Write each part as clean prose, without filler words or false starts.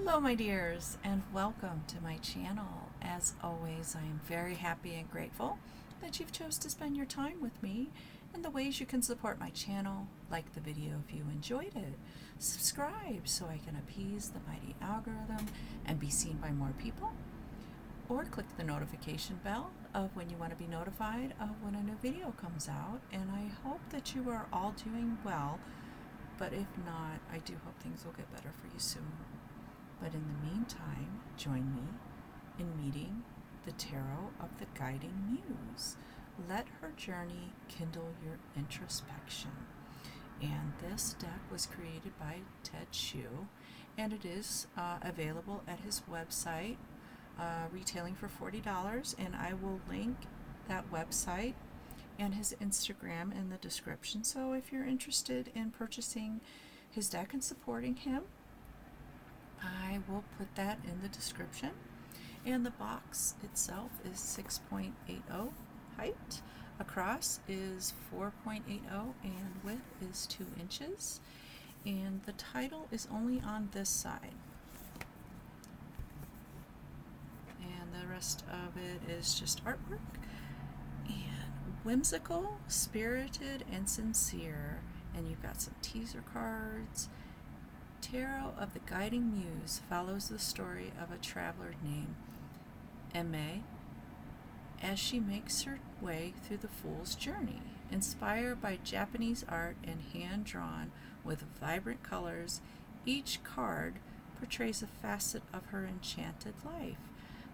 Hello my dears and welcome to my channel. As always, I am very happy and grateful that you've chose to spend your time with me. And the ways you can support my channel: like the video if you enjoyed it, subscribe so I can appease the mighty algorithm and be seen by more people, or click the notification bell of when you want to be notified of when a new video comes out. And I hope that you are all doing well, but if not, I do hope things will get better for you soon. But in the meantime, join me in meeting the tarot of the guiding muse. Let her journey kindle your introspection. And this deck was created by Ted Hsu, and it is available at his website, retailing for $40. And I will link that website and his Instagram in the description. So if you're interested in purchasing his deck and supporting him, I will put that in the description. And the box itself is 6.80 height, across is 4.80, and width is 2 inches. And the title is only on this side. And the rest of it is just artwork. And whimsical, spirited, and sincere. And you've got some teaser cards. Tarot of the Guiding Muse follows the story of a traveler named Aimee as she makes her way through the Fool's Journey. Inspired by Japanese art and hand-drawn with vibrant colors, each card portrays a facet of her enchanted life.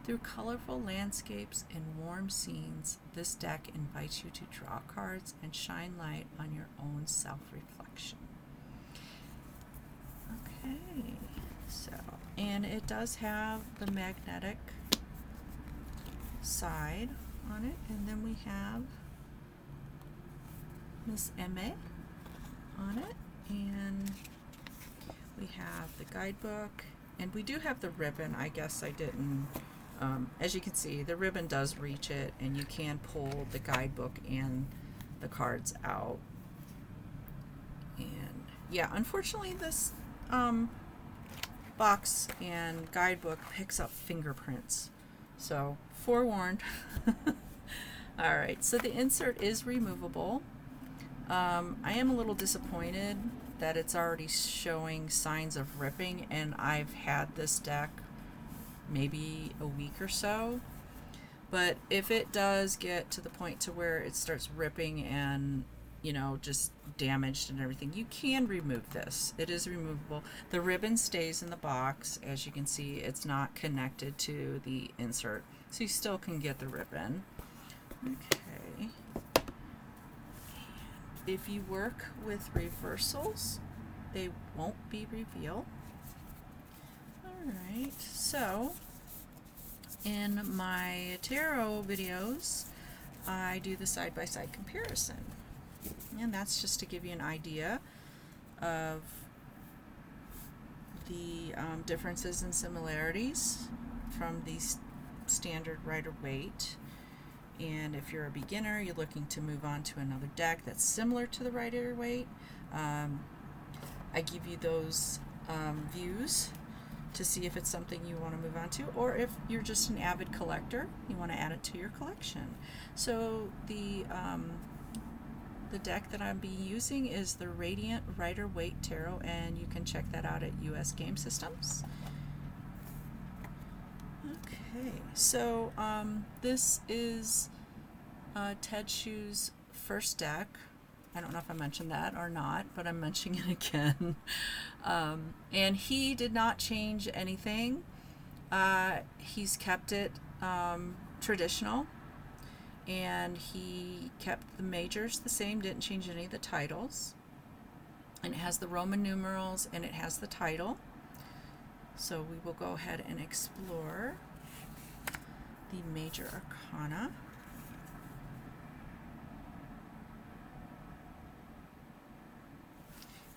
Through colorful landscapes and warm scenes, this deck invites you to draw cards and shine light on your own self-reflection. Okay, so, and it does have the magnetic side on it, and then we have Miss Aimee on it, and we have the guidebook, and we do have the ribbon. I guess I didn't, as you can see, the ribbon does reach it, and you can pull the guidebook and the cards out. And yeah, unfortunately this box and guidebook picks up fingerprints, so forewarned. Alright, so the insert is removable. I am a little disappointed that it's already showing signs of ripping, and I've had this deck maybe a week or so. But if it does get to the point to where it starts ripping and, you know, just damaged and everything, you can remove this. It is removable. The ribbon stays in the box. As you can see, it's not connected to the insert, so you still can get the ribbon. Okay. If you work with reversals, they won't be revealed. Alright, so in my tarot videos, I do the side-by-side comparison. And that's just to give you an idea of the differences and similarities from the standard Rider-Waite. And if you're a beginner, you're looking to move on to another deck that's similar to the Rider-Waite, I give you those views to see if it's something you want to move on to, or if you're just an avid collector, you want to add it to your collection. So the deck that I'll be using is the Radiant Rider-Waite Tarot, and you can check that out at US Game Systems. Okay, so this is Ted Hsu's first deck. I don't know if I mentioned that or not, but I'm mentioning it again. And he did not change anything. He's kept it traditional. And he kept the majors the same, didn't change any of the titles. And it has the Roman numerals, and it has the title. So we will go ahead and explore the major arcana.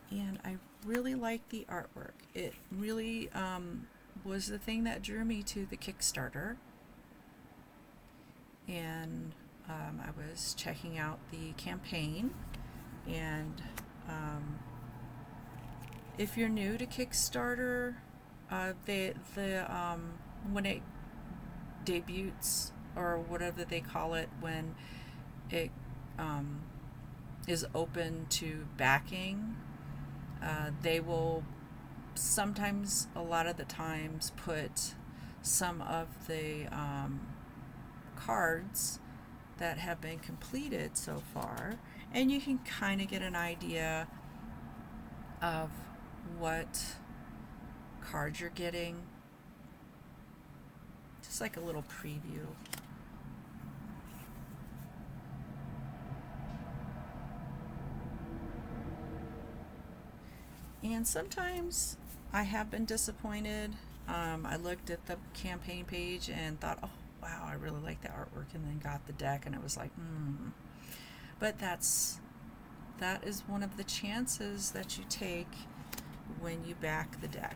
And I really like the artwork. It really was the thing that drew me to the Kickstarter. And I was checking out the campaign, and if you're new to Kickstarter, when it debuts, or whatever they call it, when it um, is open to backing, they will sometimes, a lot of the times, put some of the cards that have been completed so far, and you can kind of get an idea of what cards you're getting, just like a little preview. And sometimes I have been disappointed. I looked at the campaign page and thought, oh wow, I really like the artwork, and then got the deck and it was like, But that is one of the chances that you take when you back the deck.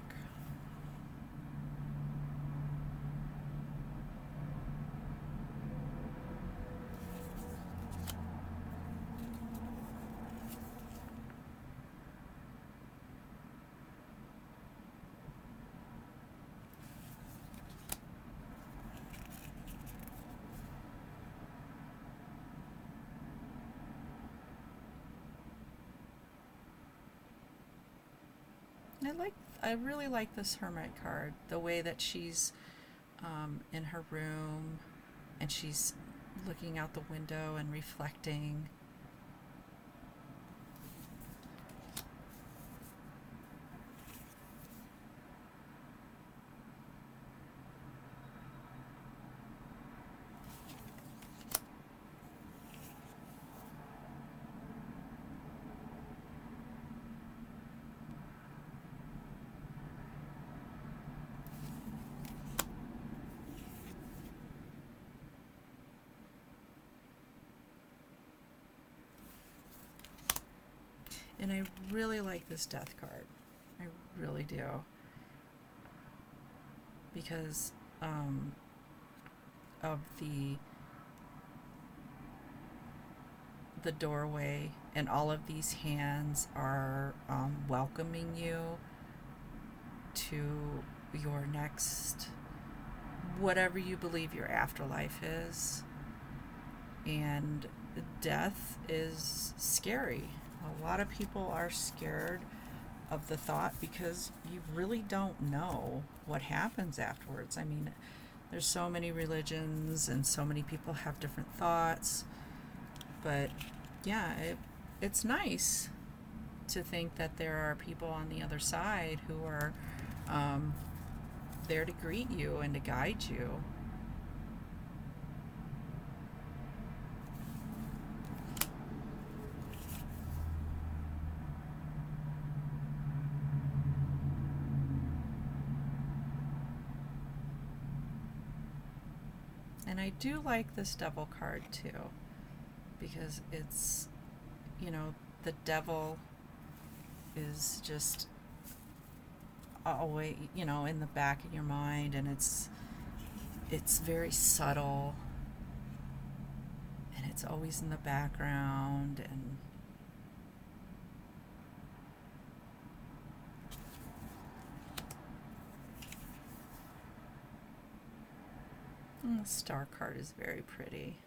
I really like this Hermit card, the way that she's in her room and she's looking out the window and reflecting. And I really like this Death card. I really do. Because of the doorway, and all of these hands are welcoming you to your next, whatever you believe your afterlife is. And death is scary. A lot of people are scared of the thought because you really don't know what happens afterwards. I mean, there's so many religions and so many people have different thoughts. But yeah, it's nice to think that there are people on the other side who are there to greet you and to guide you. And I do like this Devil card too, because it's, the devil is just always, in the back of your mind, and it's very subtle, and it's always in the background, and the Star card is very pretty.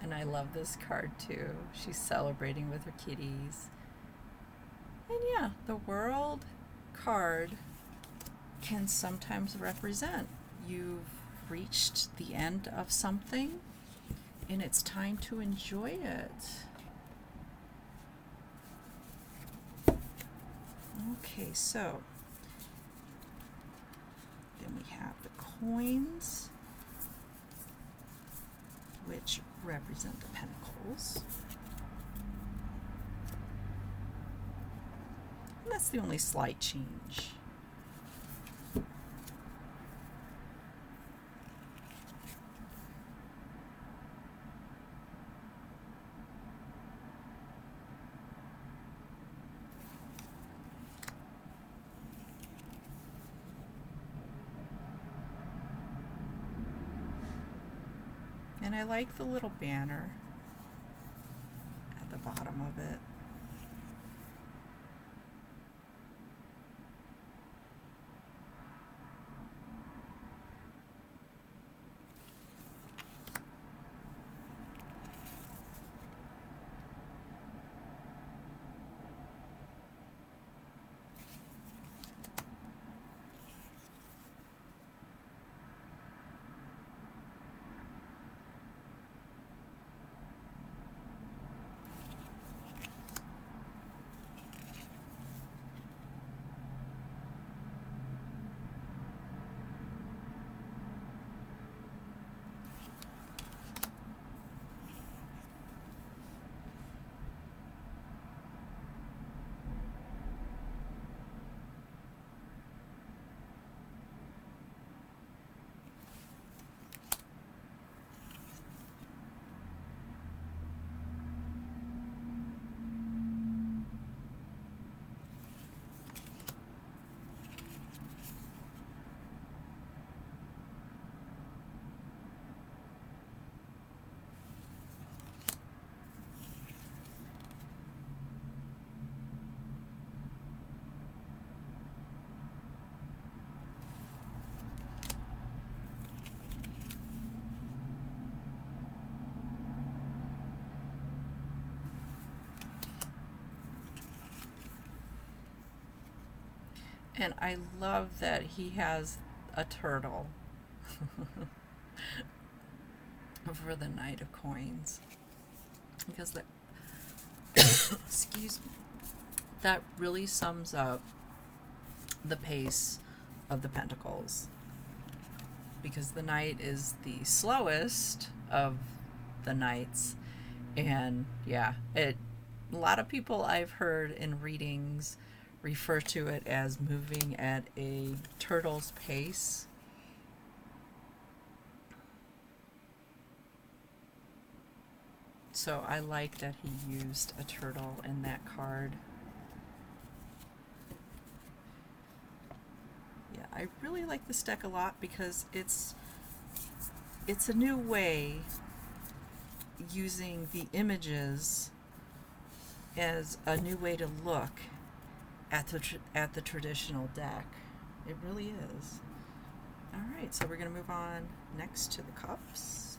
And I love this card too. She's celebrating with her kitties. And yeah, the World card can sometimes represent you've reached the end of something and it's time to enjoy it. Okay, so coins, which represent the pentacles. And that's the only slight change. And I like the little banner at the bottom of it. And I love that he has a turtle for the Knight of Coins, because that excuse me, that really sums up the pace of the Pentacles, because the Knight is the slowest of the Knights. And yeah, a lot of people I've heard in readings refer to it as moving at a turtle's pace. So I like that he used a turtle in that card. Yeah, I really like this deck a lot because it's a new way using the images as a new way to look at the traditional deck. It really is. All right, so we're going to move on next to the cups.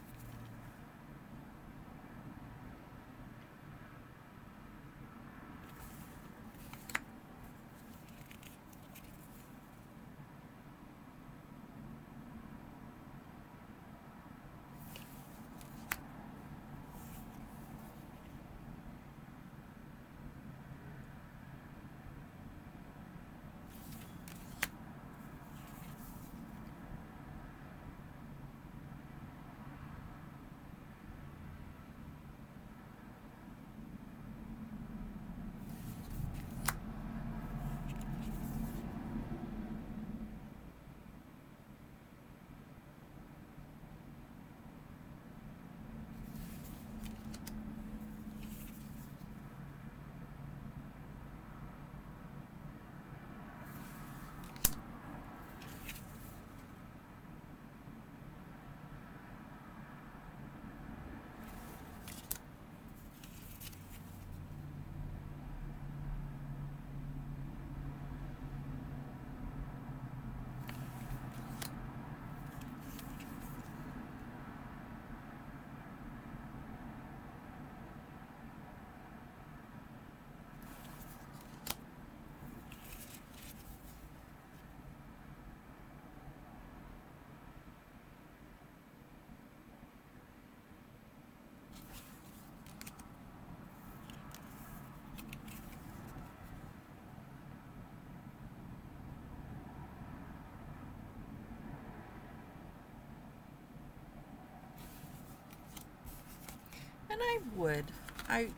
And I would. I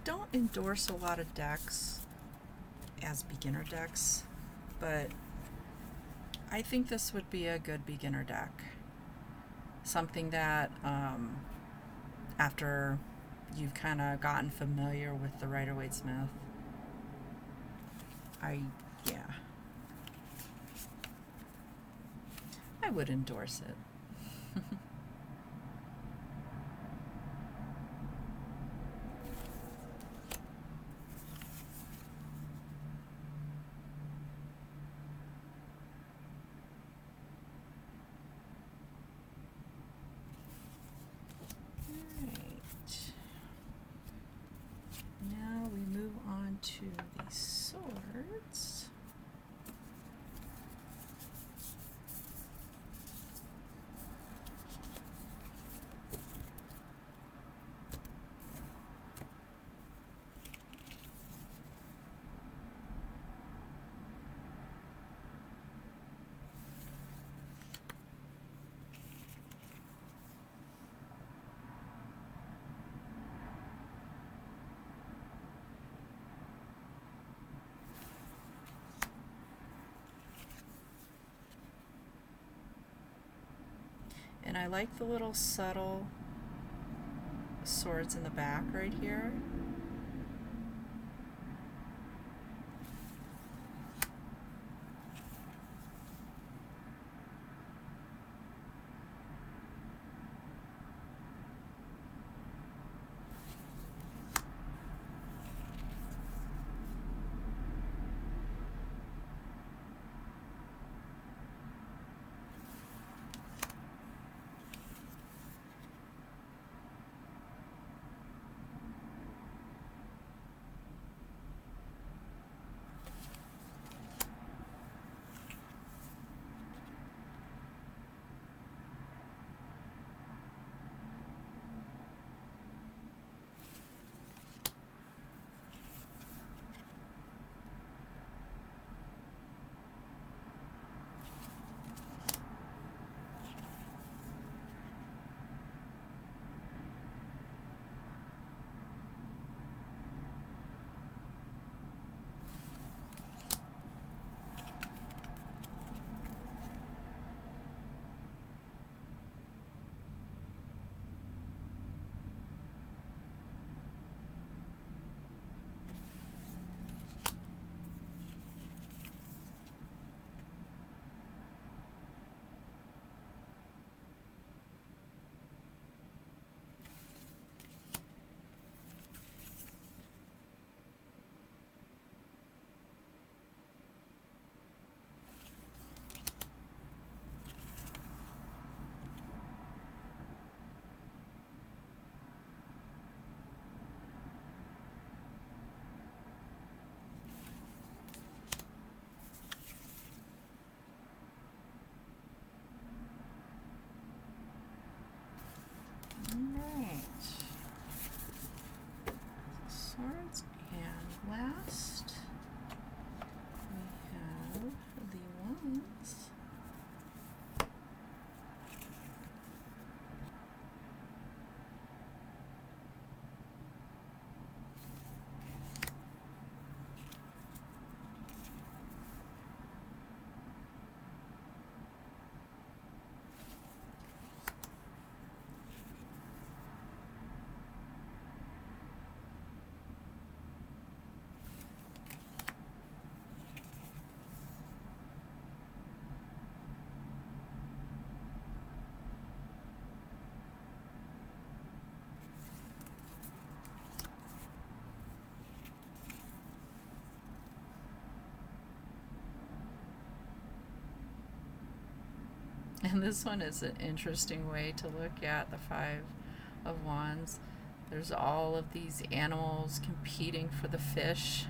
don't endorse a lot of decks as beginner decks, but I think this would be a good beginner deck. Something that, after you've kind of gotten familiar with the Rider-Waite-Smith, yeah, I would endorse it. Now we move on to the swords. And I like the little subtle swords in the back right here. Swords, and last we have the wands. And this one is an interesting way to look at the Five of Wands. There's all of these animals competing for the fish.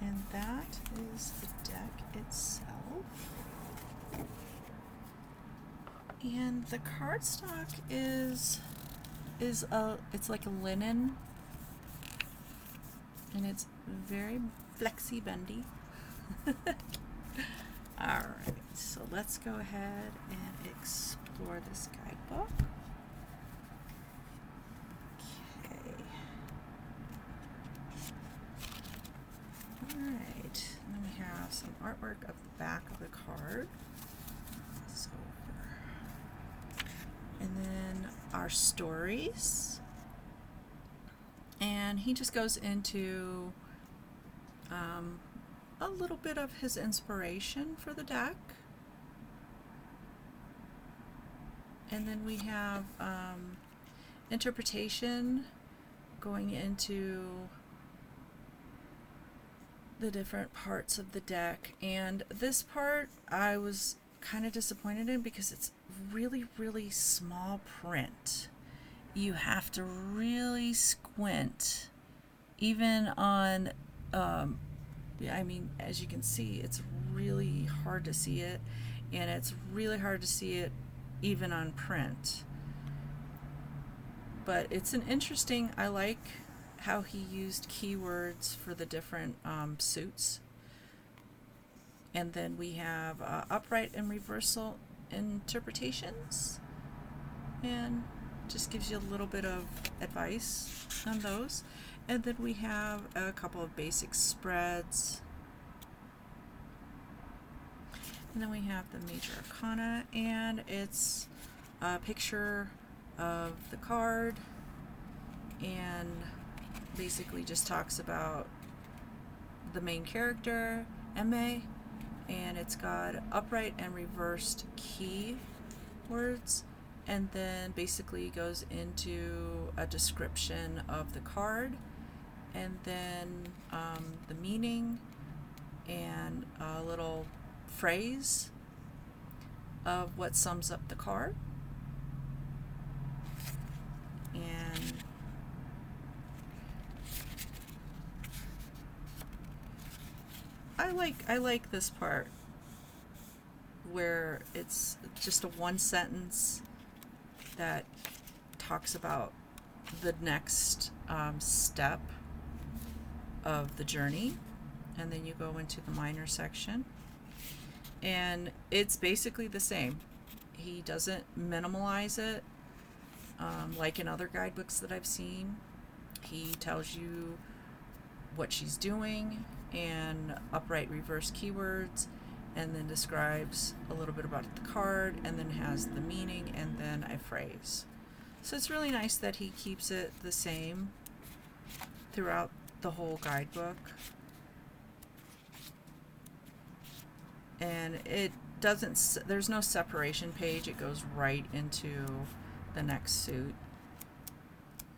and that is the deck itself. And the cardstock is it's like a linen, and it's very flexy bendy. Alright, so let's go ahead and explore this guidebook. Okay. Alright, and then we have some artwork of the back of the card. So, and then our stories. And he just goes into a little bit of his inspiration for the deck. And then we have interpretation going into the different parts of the deck. And this part I was kind of disappointed in because it's really, really small print. You have to really squint, even on I mean, as you can see, it's really hard to see it, and it's really hard to see it even on print. But it's an interesting, I like how he used keywords for the different suits. And then we have upright and reversal interpretations, and just gives you a little bit of advice on those. And then we have a couple of basic spreads. And then we have the major arcana, and it's a picture of the card, and basically just talks about the main character, Emme, and it's got upright and reversed key words, and then basically goes into a description of the card, and then the meaning, and a little phrase of what sums up the card. And I like this part where it's just a one sentence that talks about the next step of the journey, and then you go into the minor section, and it's basically the same. He doesn't minimalize it like in other guidebooks that I've seen. He tells you what she's doing and upright reverse keywords, and then describes a little bit about the card, and then has the meaning, and then a phrase. So it's really nice that he keeps it the same throughout the whole guidebook. And it doesn't, there's no separation page, it goes right into the next suit.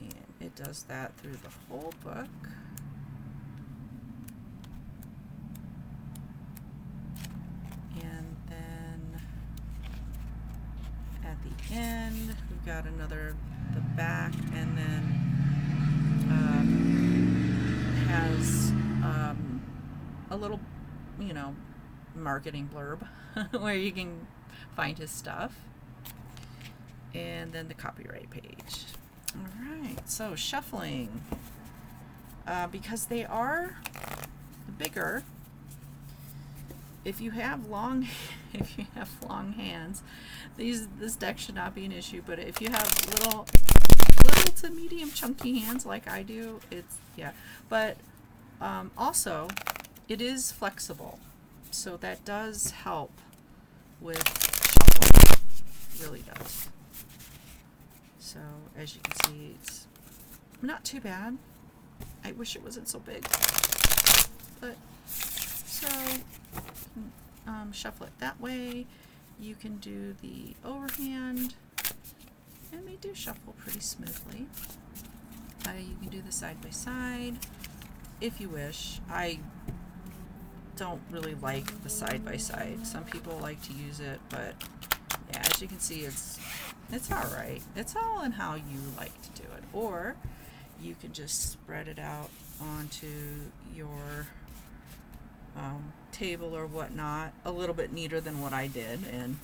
And it does that through the whole book. And then at the end, we've got the back, and then has a little, marketing blurb where you can find his stuff, and then the copyright page. All right, so shuffling, because they are bigger. If you have long hands, this deck should not be an issue. But if you have little to medium chunky hands like I do, it's But also, it is flexible, so that does help with shuffling. It really does. So as you can see, it's not too bad. I wish it wasn't so big, but so shuffle it that way. You can do the overhand, and they do shuffle pretty smoothly. You can do the side by side if you wish. I don't really like the side by side. Some people like to use it, but yeah, as you can see, it's all right. It's all in how you like to do it. Or you can just spread it out onto your table or whatnot a little bit neater than what I did, and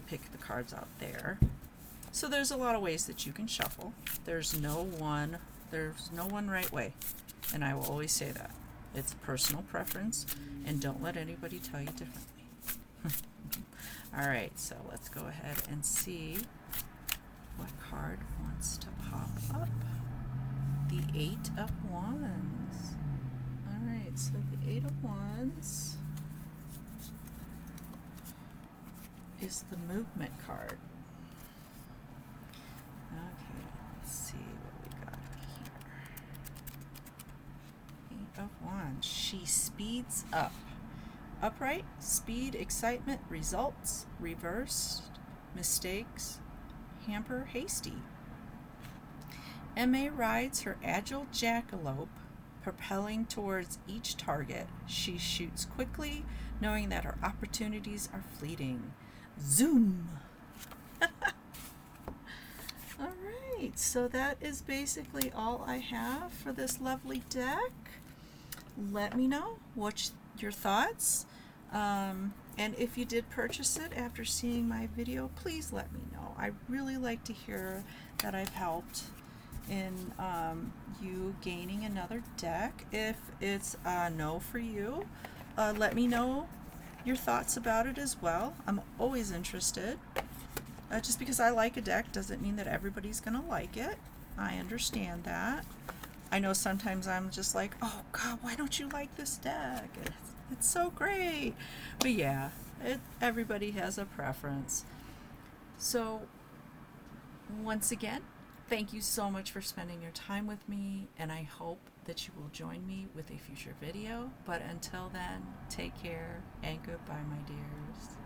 pick the cards out there. So there's a lot of ways that you can shuffle. There's no one right way, and I will always say that. It's personal preference, and don't let anybody tell you differently. All right, so let's go ahead and see what card wants to pop up. The Eight of Wands. All right, so the Eight of Wands is the movement card. Okay, let's see what we got here. Eight of Wands. She speeds up. Upright, speed, excitement, results, reversed, mistakes, hamper, hasty. MA rides her agile jackalope, propelling towards each target. She shoots quickly, knowing that her opportunities are fleeting. Zoom! All right, so that is basically all I have for this lovely deck. Let me know what's your thoughts. And if you did purchase it after seeing my video, please let me know. I really like to hear that I've helped in you gaining another deck. If it's a no for you, let me know your thoughts about it as well. I'm always interested. Just because I like a deck doesn't mean that everybody's going to like it. I understand that. I know sometimes I'm just like, oh God, why don't you like this deck? It's so great. But yeah, everybody has a preference. So once again, thank you so much for spending your time with me, and I hope that you will join me with a future video. But until then, take care and goodbye, my dears.